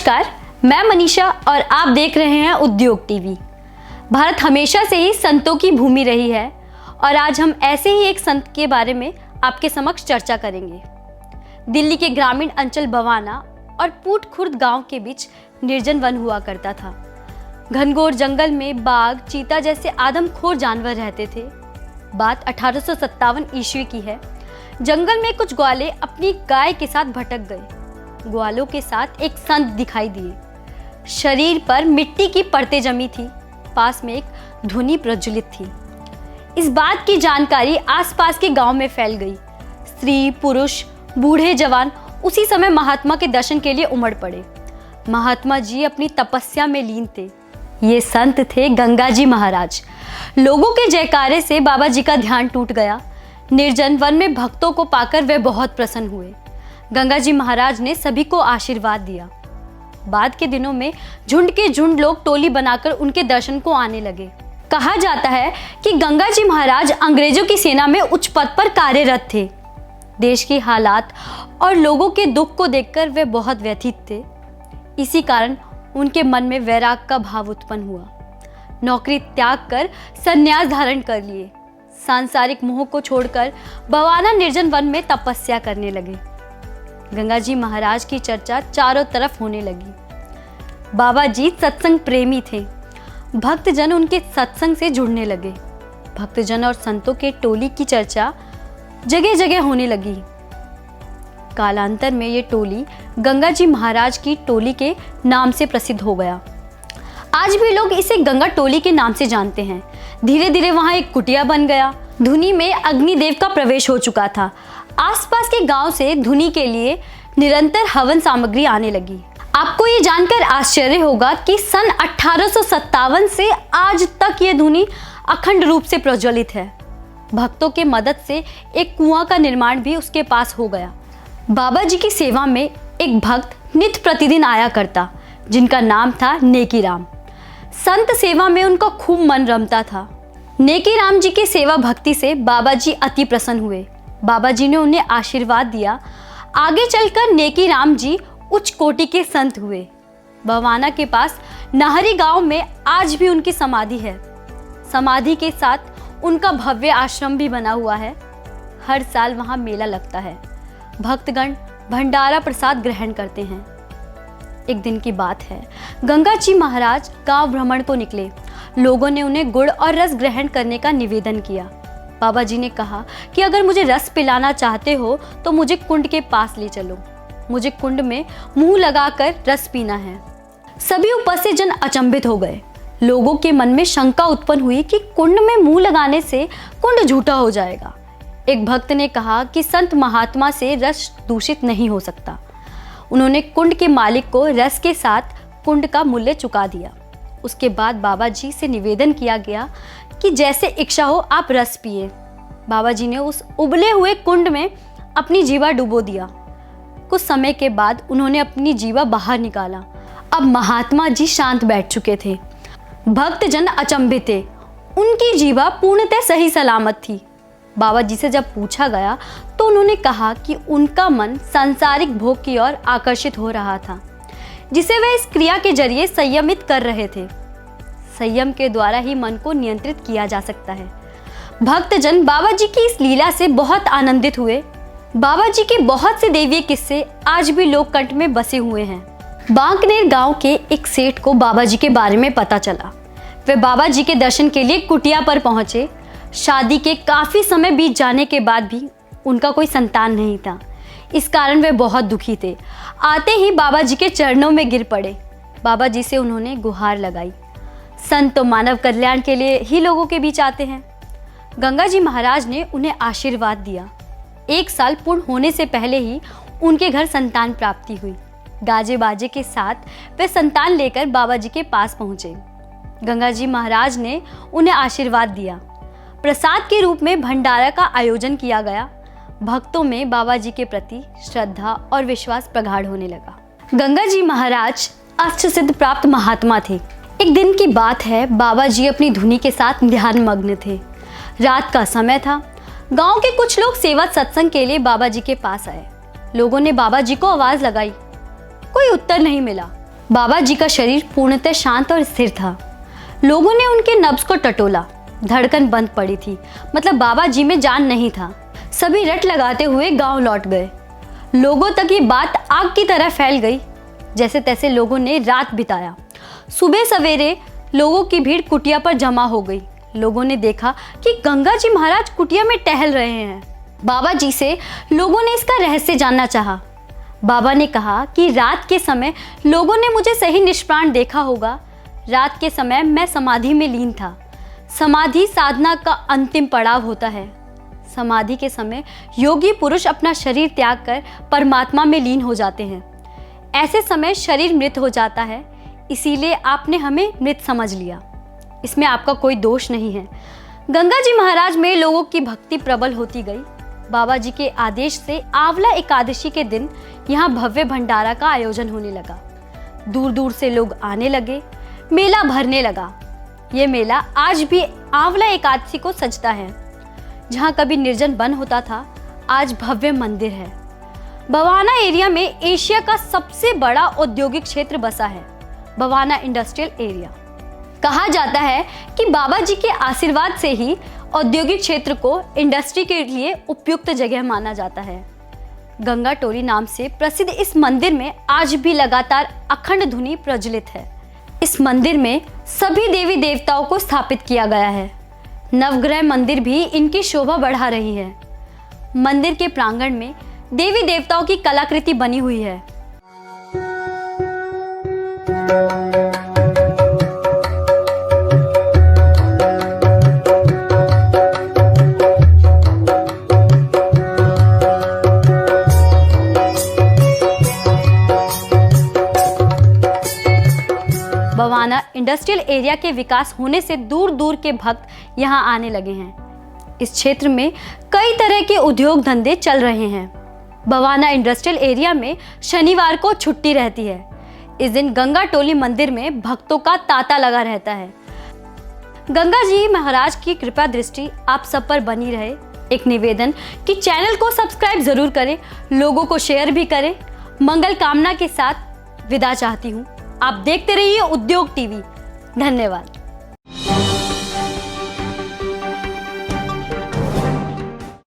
नमस्कार, मैं मनीषा और आप देख रहे हैं उद्योग टीवी। भारत हमेशा से ही संतों की भूमि रही है और आज हम ऐसे ही एक संत के बारे में आपके समक्ष चर्चा करेंगे। दिल्ली के ग्रामीण अंचल बवाना और पूट खुर्द गांव के बीच निर्जन वन हुआ करता था। घनघोर जंगल में बाघ, चीता जैसे आदमखोर जानवर रहते थे। बात 1857 ईस्वी की है। जंगल में कुछ ग्वाले अपनी गाय के साथ भटक गए। ग्वालों के साथ एक संत दिखाई दिए। शरीर पर मिट्टी की परतें जमी थी। पास में एक धुनी प्रज्वलित थी। इस बात की जानकारी आसपास के गांव में फैल गई। स्त्री, पुरुष, बूढ़े, जवान उसी समय महात्मा के दर्शन के लिए उमड़ पड़े। महात्मा जी अपनी तपस्या में लीन थे। ये संत थे गंगा जी महाराज। लोगों के जयकारे से बाबा जी का ध्यान टूट गया। निर्जन वन में भक्तों को पाकर वे बहुत प्रसन्न हुए। गंगा जी महाराज ने सभी को आशीर्वाद दिया। बाद के दिनों में झुंड के झुंड लोग टोली बनाकर उनके दर्शन को आने लगे। कहा जाता है कि गंगा जी महाराज अंग्रेजों की सेना में उच्च पद पर कार्यरत थे। देश की हालात और लोगों के दुख को देखकर वे बहुत व्यथित थे। इसी कारण उनके मन में वैराग का भाव उत्पन्न हुआ। नौकरी त्याग कर संन्यास धारण कर लिए। सांसारिक मोह को छोड़कर बवाना निर्जन वन में तपस्या करने लगे। गंगा जी महाराज की चर्चा चारों तरफ होने लगी। बाबा जी सत्संग प्रेमी थे। भक्तजन उनके सत्संग से जुड़ने लगे। भक्तजन और संतों के टोली की चर्चा जगह जगह होने लगी। कालांतर में ये टोली गंगा जी महाराज की टोली के नाम से प्रसिद्ध हो गया। आज भी लोग इसे गंगा टोली के नाम से जानते हैं। धीरे धीरे वहां एक कुटिया बन गया। धुनी में अग्निदेव का प्रवेश हो चुका था। आसपास के गांव से धुनी के लिए निरंतर हवन सामग्री आने लगी। आपको ये जानकर आश्चर्य होगा कि सन 1857 से आज तक ये धुनी अखंड रूप से प्रज्वलित है। भक्तों के मदद से एक कुआं का निर्माण भी उसके पास हो गया। बाबा जी की सेवा में एक भक्त नित्य प्रतिदिन आया करता, जिनका नाम था नेकीराम। संत सेवा में उनका खूब मन रमता था। नेकीराम जी की सेवा भक्ति से बाबा जी अति प्रसन्न हुए। बाबा जी ने उन्हें आशीर्वाद दिया। आगे चलकर नेकीराम जी उच्च कोटि के संत हुए। बवाना के पास नाहरी गांव में आज भी उनकी समाधि है। समाधि के साथ उनका भव्य आश्रम भी बना हुआ है। हर साल वहां मेला लगता है। भक्तगण भंडारा प्रसाद ग्रहण करते हैं। एक दिन की बात है, गंगा जी महाराज गांव भ्रमण को निकले। लोगों ने उन्हें गुड़ और रस ग्रहण करने का निवेदन किया। बाबा जी ने कहा कि अगर मुझे रस पिलाना चाहते हो तो मुझे कुंड के पास ले चलो। मुझे कुंड में मुंह लगाकर रस पीना है। सभी उपस्थित जन अचंभित हो गए। लोगों के मन में शंका उत्पन्न हुई कि कुंड में मुंह लगाने से कुंड झूठा हो जाएगा। एक भक्त ने कहा कि संत महात्मा से रस दूषित नहीं हो सकता। उन्होंने कुंड के मालिक को रस के साथ कुंड का मूल्य चुका दिया। उसके बाद बाबा जी से निवेदन किया गया कि जैसे इच्छा हो आप रस पिए। बाबा जी ने उस उबले हुए कुंड में अपनी जीवा डुबो दिया। कुछ समय के बाद उन्होंने अपनी जीवा बाहर निकाला। अब महात्मा जी शांत बैठ चुके थे। भक्तजन अचंभित थे। उनकी जीवा पूर्णतः सही सलामत थी। बाबा जी से जब पूछा गया तो उन्होंने कहा कि उनका मन सांसारिक भोग की ओर आकर्षित हो रहा था, जिसे वे इस क्रिया के जरिए संयमित कर रहे थे। संयम के द्वारा ही मन को नियंत्रित किया जा सकता है। भक्तजन बाबा जी की इस लीला से बहुत आनंदित हुए। बाबा जी के बहुत से दैवीय किस्से आज भी लोक कंठ में बसे हुए हैं। बांकनेर गांव के एक सेठ को बाबा जी के बारे में पता चला। वे बाबा जी के दर्शन के लिए कुटिया पर पहुंचे। शादी के काफी समय बीत जाने के बाद भी उनका कोई संतान नहीं था। इस कारण वे बहुत दुखी थे। आते ही बाबा जी के चरणों में गिर पड़े। बाबा जी से उन्होंने गुहार लगाई। संत तो मानव कल्याण के लिए ही लोगों के बीच आते हैं। गंगा जी महाराज ने उन्हें आशीर्वाद दिया। 1 साल पूर्ण होने से पहले ही उनके घर संतान प्राप्ति हुई। गाजे बाजे के साथ वे संतान लेकर बाबा जी के पास पहुंचे। गंगा जी महाराज ने उन्हें आशीर्वाद दिया। प्रसाद के रूप में भंडारा का आयोजन किया गया। भक्तों में बाबा जी के प्रति श्रद्धा और विश्वास प्रगाढ़ होने लगा। गंगा जी महाराज अष्ट सिद्ध प्राप्त महात्मा थे। एक दिन की बात है, बाबा जी अपनी धुनी के साथ ध्यान मग्न थे। रात का समय था। गांव के कुछ लोग सेवा सत्संग के लिए बाबा जी के पास आए। लोगों ने बाबा जी को आवाज लगाई, कोई उत्तर नहीं मिला। बाबा जी का शरीर पूर्णतः शांत और स्थिर था। लोगों ने उनके नब्ज को टटोला, धड़कन बंद पड़ी थी, मतलब बाबा जी में जान नहीं था। सभी रट लगाते हुए गांव लौट गए। लोगों तक ये बात आग की तरह फैल गई। जैसे तैसे लोगों ने रात बिताया। सुबह सवेरे लोगों की भीड़ कुटिया पर जमा हो गई। लोगों ने देखा कि गंगा जी महाराज कुटिया में टहल रहे हैं। बाबा जी से लोगों ने इसका रहस्य जानना चाहा। बाबा ने कहा कि रात के समय लोगों ने मुझे सही निष्प्राण देखा होगा। रात के समय मैं समाधि में लीन था। समाधि साधना का अंतिम पड़ाव होता है। समाधि के समय योगी पुरुष अपना शरीर त्याग कर परमात्मा में लीन हो जाते हैं। ऐसे समय शरीर मृत हो जाता है, इसीलिए आपने हमें मृत समझ लिया। इसमें आपका कोई दोष नहीं है। गंगा जी महाराज में लोगों की भक्ति प्रबल होती गई। बाबा जी के आदेश से आंवला एकादशी के दिन यहाँ भव्य भंडारा का आयोजन होने लगा। दूर दूर से लोग आने लगे, मेला भरने लगा। ये मेला आज भी आंवला एकादशी को सजता है। जहाँ कभी निर्जन वन होता था, आज भव्य मंदिर है। बवाना एरिया में एशिया का सबसे बड़ा औद्योगिक क्षेत्र बसा है, बवाना इंडस्ट्रियल एरिया। कहा जाता है कि बाबा जी के आशीर्वाद से ही औद्योगिक क्षेत्र को इंडस्ट्री के लिए उपयुक्त जगह माना जाता है। गंगा टोली नाम से प्रसिद्ध इस मंदिर में आज भी लगातार अखंड धुनी प्रज्वलित है। इस मंदिर में सभी देवी देवताओं को स्थापित किया गया है। नवग्रह मंदिर भी इनकी शोभा बढ़ा रही है। मंदिर के प्रांगण में देवी देवताओं की कलाकृति बनी हुई है। बवाना इंडस्ट्रियल एरिया के विकास होने से दूर दूर के भक्त यहाँ आने लगे हैं। इस क्षेत्र में कई तरह के उद्योग धंधे चल रहे हैं। बवाना इंडस्ट्रियल एरिया में शनिवार को छुट्टी रहती है। इस दिन गंगा टोली मंदिर में भक्तों का तांता लगा रहता है। गंगा जी महाराज की कृपा दृष्टि आप सब पर बनी रहे। एक निवेदन कि चैनल को सब्सक्राइब जरूर करें, लोगों को शेयर भी करें। मंगल कामना के साथ विदा चाहती हूँ। आप देखते रहिए उद्योग टीवी। धन्यवाद।